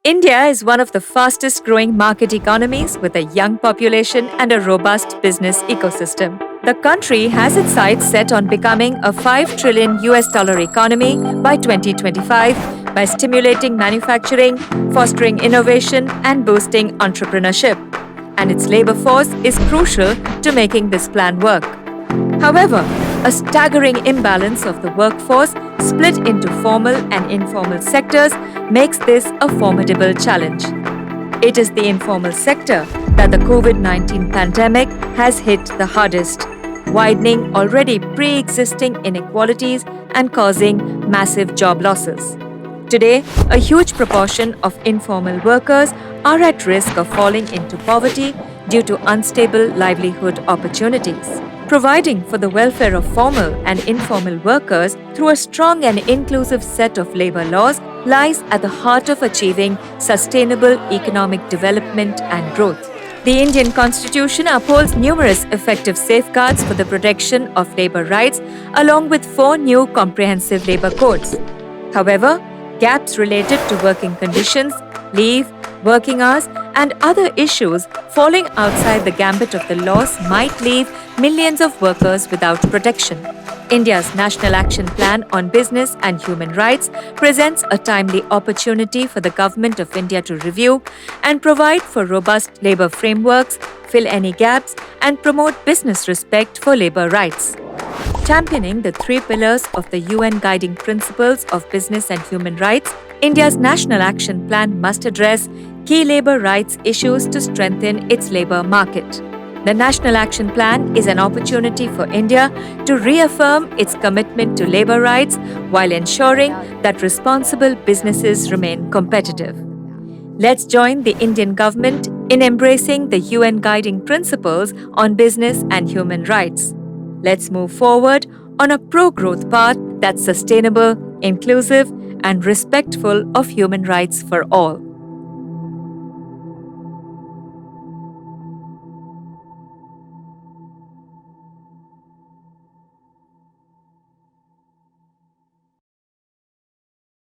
India is one of the fastest growing market economies with a young population and a robust business ecosystem. The country has its sights set on becoming a 5 trillion US dollar economy by 2025 by stimulating manufacturing, fostering innovation, and boosting entrepreneurship. And its labor force is crucial to making this plan work. However, a staggering imbalance of the workforce split into formal and informal sectors makes this a formidable challenge. It is the informal sector that the COVID 19 pandemic has hit the hardest, widening already pre existing inequalities and causing massive job losses. Today, a huge proportion of informal workers are at risk of falling into poverty due to unstable livelihood opportunities. Providing for the welfare of formal and informal workers through a strong and inclusive set of labor laws lies at the heart of achieving sustainable economic development and growth. The Indian Constitution upholds numerous effective safeguards for the protection of labor rights, along with 4 new comprehensive labor codes. However, gaps related to working conditions, leave, working hours, and other issues falling outside the gambit of the laws might leave millions of workers without protection. India's National Action Plan on Business and Human Rights presents a timely opportunity for the Government of India to review and provide for robust labor frameworks, fill any gaps, and promote business respect for labor rights. Championing the 3 pillars of the UN Guiding Principles of Business and Human Rights, India's National Action Plan must address key labor rights issues to strengthen its labor market. The National Action Plan is an opportunity for India to reaffirm its commitment to labor rights while ensuring that responsible businesses remain competitive. Let's join the Indian government in embracing the UN Guiding Principles on Business and Human Rights. Let's move forward on a pro-growth path that's sustainable, inclusive, and respectful of human rights for all.